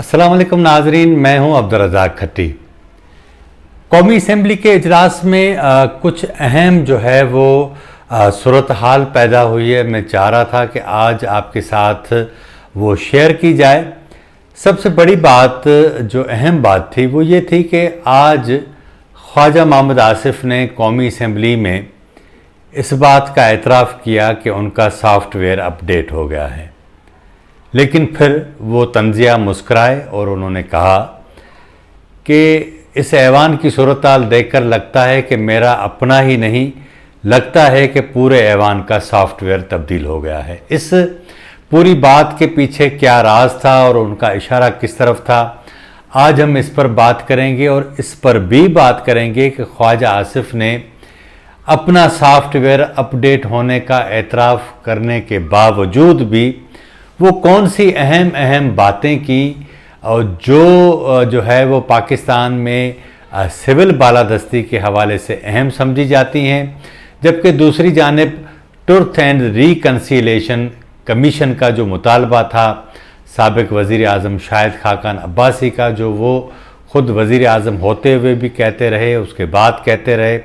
अस्सलाम वालेकुम नाजरीन, मैं हूं अब्दुर्रज़ाक खट्टी। कौमी असम्बली के इजलास में कुछ अहम जो है वो सूरत हाल पैदा हुई है। मैं चाह रहा था कि आज आपके साथ वो शेयर की जाए। सबसे बड़ी बात जो अहम बात थी वो ये थी कि आज ख्वाजा मोहम्मद आसिफ ने कौमी असम्बली में इस बात का एतराफ़ किया कि उनका सॉफ्टवेयर अपडेट हो गया है, लेकिन फिर वो तंज़िया मुस्कराए और उन्होंने कहा कि इस ऐवान की सूरत हाल देखकर लगता है कि मेरा अपना ही नहीं, लगता है कि पूरे ऐवान का सॉफ्टवेयर तब्दील हो गया है। इस पूरी बात के पीछे क्या राज था और उनका इशारा किस तरफ था, आज हम इस पर बात करेंगे और इस पर भी बात करेंगे कि ख्वाजा आसिफ ने अपना सॉफ्टवेयर अपडेट होने का एतराफ़ करने के बावजूद भी वो कौन सी अहम बातें की और जो है वो पाकिस्तान में सिविल बालादस्ती के हवाले से अहम समझी जाती हैं, जबकि दूसरी जानिब ट्रुथ एंड रिकन्सिलेशन कमीशन का जो मुतालबा था साबिक वज़ीर आज़म शाहिद खाकान अब्बासी का, जो वो ख़ुद वज़ीर आज़म होते हुए भी कहते रहे, उसके बाद कहते रहे,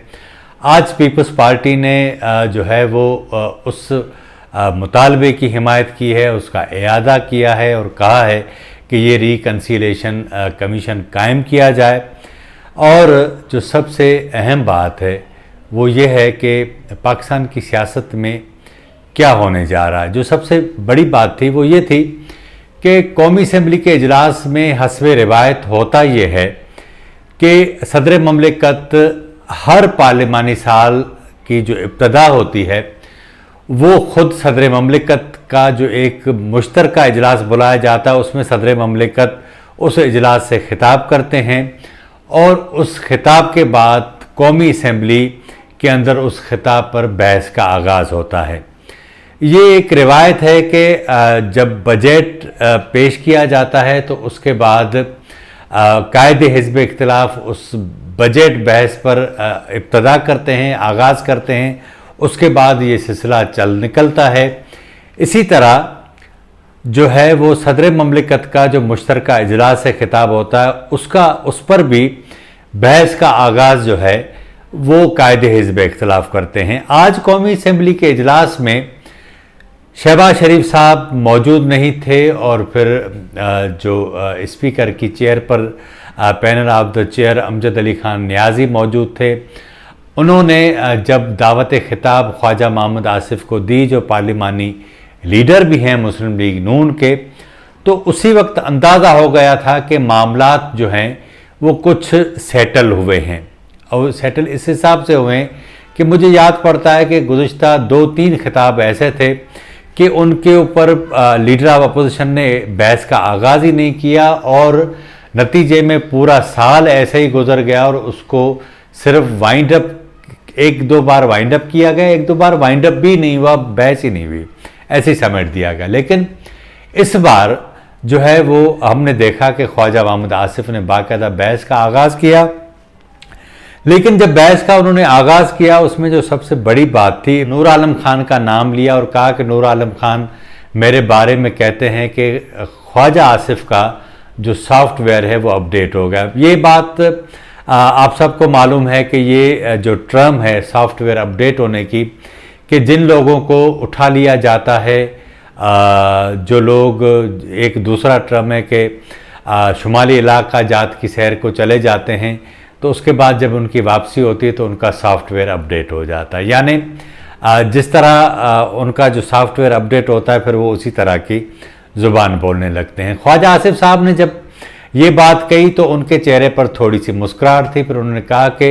आज पीपल्स पार्टी ने जो है वो उस मुतालबे की हिमायत की है, उसका इयादा किया है और कहा है कि ये रिकन्सिलेशन कमीशन कायम किया जाए। और जो सबसे अहम बात है वो ये है कि पाकिस्तान की सियासत में क्या होने जा रहा है। जो सबसे बड़ी बात थी वो ये थी कि कौमी असम्बली के इजलास में हस्बे रिवायत होता ये है कि सदर ममलिकत हर पार्लिमानी साल की जो इब्तदा होती है वो ख़ुद सदर ममलिकत का जो एक मुश्तरका इजलास बुलाया जाता है, उसमें सदर ममलिकत उस इजलास से खिताब करते हैं और उस खिताब के बाद कौमी असम्बली के अंदर उस खिताब पर बहस का आगाज़ होता है। ये एक रिवायत है कि जब बजट पेश किया जाता है तो उसके बाद कायदे हिज़्ब इख्तिलाफ उस बजट बहस पर इब्तदा करते हैं, आगाज़ करते हैं, उसके बाद ये सिलसिला चल निकलता है। इसी तरह जो है वो सदर ममलिकत का जो मुश्तरका इजलास से खिताब होता है उस पर भी बहस का आगाज़ जो है वो कायदे हिज़्ब इख्तिलाफ करते हैं। आज कौमी असम्बली के इजलास में शहबाज शरीफ साहब मौजूद नहीं थे और फिर जो स्पीकर की चेयर पर panel of the chair Amjad Ali Khan Niazi मौजूद थे। उन्होंने जब दावत खिताब ख्वाजा मोहम्मद आसिफ को दी, जो पार्लिमानी लीडर भी हैं मुस्लिम लीग नून के, तो उसी वक्त अंदाज़ा हो गया था कि मामलात जो हैं वो कुछ सेटल हुए हैं। और सेटल इस हिसाब से हुए हैं कि मुझे याद पड़ता है कि गुज़िश्ता 2-3 खिताब ऐसे थे कि उनके ऊपर लीडर ऑफ अपोजिशन ने बहस का आगाज़ ही नहीं किया और नतीजे में पूरा साल ऐसे ही गुजर गया और उसको सिर्फ वाइंड अप 1-2 बार वाइंड अप किया गया, 1-2 बार वाइंड अप भी नहीं हुआ, बहस ही नहीं हुई, ऐसे ही समेट दिया गया। लेकिन इस बार जो है वो हमने देखा कि ख्वाजा मोहम्मद आसिफ ने बाकायदा बहस का आगाज़ किया। लेकिन जब बहस का उन्होंने आगाज़ किया उसमें जो सबसे बड़ी बात थी, नूर आलम खान का नाम लिया और कहा कि नूर आलम खान मेरे बारे में कहते हैं कि ख्वाजा आसिफ का जो सॉफ्टवेयर है वो अपडेट हो गया। ये बात आप सबको मालूम है कि ये जो टर्म है सॉफ्टवेयर अपडेट होने की, कि जिन लोगों को उठा लिया जाता है, जो लोग, एक दूसरा टर्म है कि शुमाली इलाका जात की सैर को चले जाते हैं तो उसके बाद जब उनकी वापसी होती है तो उनका सॉफ्टवेयर अपडेट हो जाता है। यानी जिस तरह उनका जो सॉफ्टवेयर अपडेट होता है फिर वो उसी तरह की ज़ुबान बोलने लगते हैं। ख्वाजा आसिफ साहब ने जब ये बात कही तो उनके चेहरे पर थोड़ी सी मुस्कुराहट थी। फिर उन्होंने कहा कि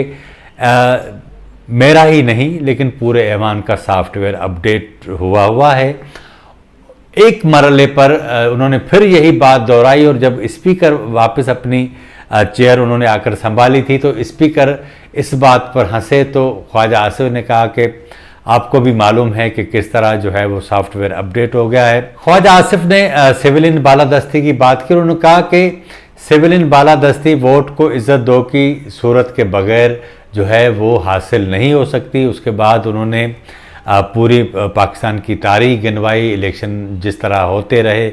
मेरा ही नहीं लेकिन पूरे ऐवान का सॉफ्टवेयर अपडेट हुआ है। एक मरले पर उन्होंने फिर यही बात दोहराई और जब स्पीकर वापस अपनी चेयर उन्होंने आकर संभाली थी तो स्पीकर इस बात पर हंसे तो ख्वाजा आसिफ ने कहा कि आपको भी मालूम है कि किस तरह जो है वो सॉफ्टवेयर अपडेट हो गया है। ख्वाजा आसिफ ने सिविलियन बालादस्ती की बात की। उन्होंने कहा कि सिविलियन बालादस्ती वोट को इज़्ज़त दो की सूरत के बगैर जो है वो हासिल नहीं हो सकती। उसके बाद उन्होंने पूरी पाकिस्तान की तारीख गिनवाई, इलेक्शन जिस तरह होते रहे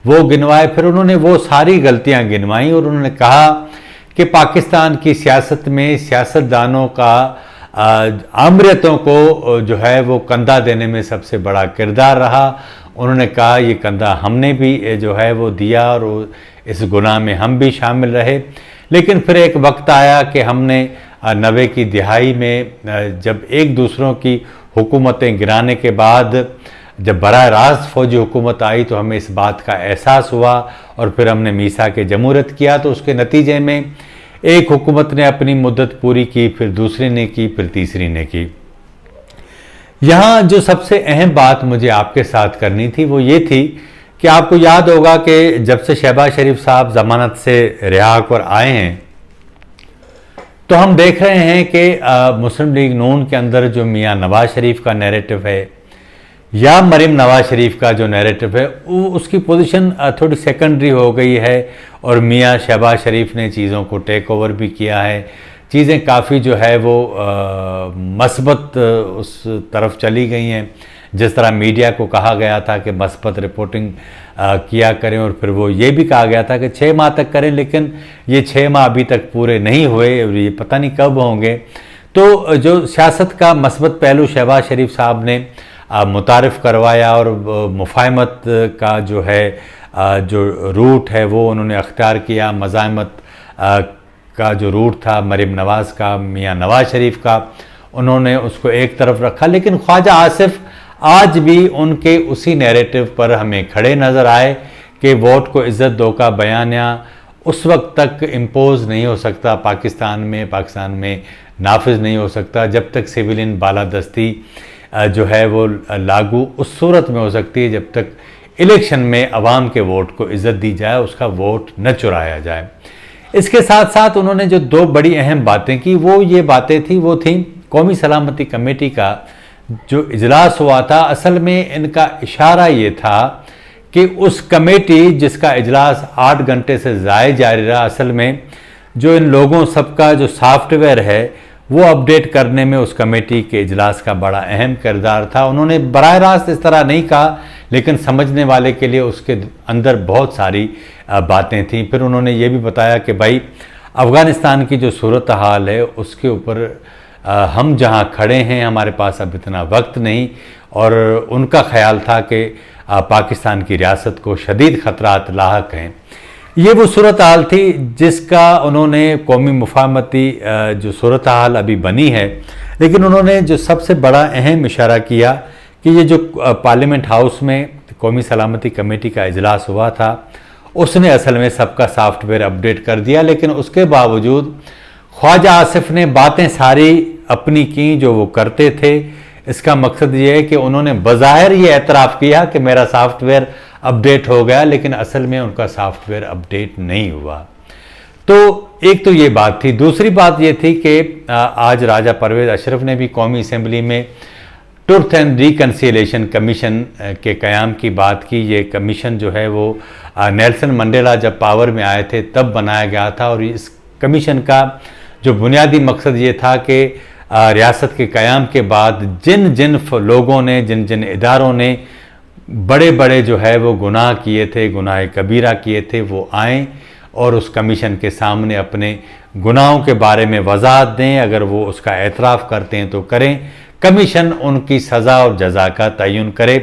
वो गिनवाए, फिर उन्होंने वो सारी गलतियां गिनवाई और उन्होंने कहा कि पाकिस्तान की सियासत में सियासतदानों का आमरीतों को जो है वो कंधा देने में सबसे बड़ा किरदार रहा। उन्होंने कहा ये कंधा हमने भी जो है वो दिया और इस गुनाह में हम भी शामिल रहे, लेकिन फिर एक वक्त आया कि हमने 90 की दिहाई में जब एक दूसरों की हुकूमतें गिराने के बाद जब बराह रास्त फौजी हुकूमत आई तो हमें इस बात का एहसास हुआ और फिर हमने मीसा के जमहूरियत किया। तो उसके नतीजे में एक हुकूमत ने अपनी मुद्दत पूरी की, फिर दूसरी ने की, फिर तीसरी ने की। यहाँ जो सबसे अहम बात मुझे आपके साथ करनी थी वो ये थी कि आपको याद होगा कि जब से शहबाज शरीफ साहब ज़मानत से रिहा होकर आए हैं तो हम देख रहे हैं कि मुस्लिम लीग नून के अंदर जो मियाँ नवाज शरीफ का नैरेटिव है या मरीम नवाज शरीफ का जो नैरेटिव है उसकी पोजीशन थोड़ी सेकेंडरी हो गई है और मियाँ शहबाज शरीफ ने चीज़ों को टेक ओवर भी किया है। चीज़ें काफ़ी जो है वो मस्बत उस तरफ चली गई हैं। जिस तरह मीडिया को कहा गया था कि मस्बत रिपोर्टिंग किया करें और फिर वो ये भी कहा गया था कि 6 माह तक करें, लेकिन ये 6 माह अभी तक पूरे नहीं हुए और ये पता नहीं कब होंगे। तो जो सियासत का मस्बत पहलू शहबाज शरीफ साहब ने मुतारिफ़ करवाया और मुफाहमत का जो है जो रूट है वो उन्होंने अख्तियार किया। मज़ाहमत का जो रूट था मरीम नवाज़ का, मियाँ नवाज शरीफ का, उन्होंने उसको एक तरफ रखा, लेकिन ख्वाजा आसिफ आज भी उनके उसी नैरेटिव पर हमें खड़े नज़र आए कि वोट को इज़्ज़त दो का बयानिया उस वक्त तक इम्पोज नहीं हो सकता पाकिस्तान में नाफिज नहीं हो सकता जब तक सिविलियन बालादस्ती जो है वो लागू उस सूरत में हो सकती है जब तक इलेक्शन में अवाम के वोट को इज़्ज़त दी जाए, उसका वोट न चुराया जाए। इसके साथ साथ उन्होंने जो 2 बड़ी अहम बातें की वो ये बातें थी वो थी कौमी सलामती कमेटी का जो इजलास हुआ था। असल में इनका इशारा ये था कि उस कमेटी जिसका इजलास 8 घंटे से ज़ायद जारी रहा, असल में जो इन लोगों सबका जो सॉफ्टवेयर है वो अपडेट करने में उस कमेटी के इजलास का बड़ा अहम किरदार था। उन्होंने बराह रास्त इस तरह नहीं कहा, लेकिन समझने वाले के लिए उसके अंदर बहुत सारी बातें थीं। फिर उन्होंने ये भी बताया कि भाई अफ़गानिस्तान की जो सूरत हाल है उसके ऊपर हम जहाँ खड़े हैं हमारे पास अब इतना वक्त नहीं, और उनका ख्याल था कि पाकिस्तान की रियासत को शदीद ख़तरात लाहक हैं। ये वो सूरत हाल थी जिसका उन्होंने कौमी मुफाहमती जो सूरत हाल अभी बनी है, लेकिन उन्होंने जो सबसे बड़ा अहम इशारा किया कि ये जो पार्लियामेंट हाउस में कौमी सलामती कमेटी का इजलास हुआ था उसने असल में सबका सॉफ्टवेयर अपडेट कर दिया, लेकिन उसके बावजूद ख्वाजा आसिफ ने बातें सारी अपनी की जो वो करते थे। इसका मकसद ये है कि उन्होंने बज़ाहिर ये एतराफ़ किया कि मेरा सॉफ्टवेयर अपडेट हो गया, लेकिन असल में उनका सॉफ्टवेयर अपडेट नहीं हुआ। तो एक तो ये बात थी। दूसरी बात ये थी कि आज राजा परवेज़ अशरफ ने भी कौमी असम्बली में ट्रुथ एंड रिकन्सिलेशन कमीशन के क़याम की बात की। ये कमीशन जो है वो नेल्सन मंडेला जब पावर में आए थे तब बनाया गया था, और इस कमीशन का जो बुनियादी मकसद ये था कि रियासत के क़याम के बाद जिन जिन लोगों ने, जिन जिन इदारों ने बड़े बड़े जो है वो गुनाह किए थे, गुनाह कबीरा किए थे, वो आएँ और उस कमीशन के सामने अपने गुनाहों के बारे में वजाहत दें। अगर वो उसका एतराफ़ करते हैं तो करें, कमीशन उनकी सज़ा और जज़ा का तयन करे।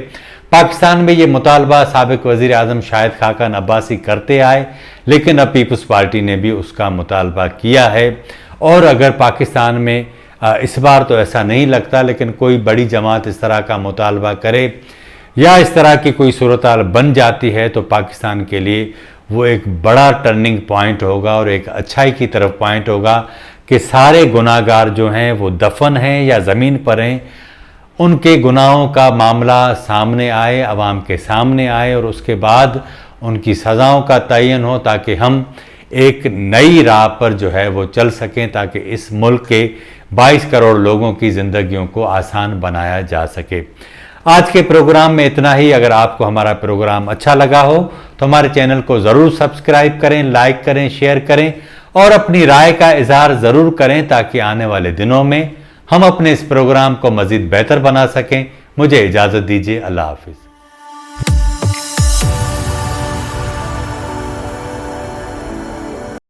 पाकिस्तान में ये मुतालबा साबिक़ वज़ीर आज़म शाहिद खाकान अब्बासी करते आए, लेकिन अब पीपल्स पार्टी ने भी उसका मुतालबा किया है। और अगर पाकिस्तान में इस बार तो ऐसा नहीं लगता, लेकिन कोई बड़ी जमात इस तरह का मुतालबा करे या इस तरह की कोई सूरत हाल बन जाती है तो पाकिस्तान के लिए वो एक बड़ा टर्निंग पॉइंट होगा और एक अच्छाई की तरफ पॉइंट होगा कि सारे गुनाहगार जो हैं वो दफन हैं या ज़मीन पर हैं, उनके गुनाहों का मामला सामने आए, आवाम के सामने आए, और उसके बाद उनकी सज़ाओं का तयन हो ताकि हम एक नई राह पर जो है वो चल सकें, ताकि इस मुल्क के 22 करोड़ लोगों की ज़िंदगियों को आसान बनाया जा सके। आज के प्रोग्राम में इतना ही। अगर आपको हमारा प्रोग्राम अच्छा लगा हो तो हमारे चैनल को ज़रूर सब्सक्राइब करें, लाइक करें, शेयर करें और अपनी राय का इज़हार ज़रूर करें, ताकि आने वाले दिनों में हम अपने इस प्रोग्राम को मज़ीद बेहतर बना सकें। مجھے اجازت دیجیے. اللہ حافظ.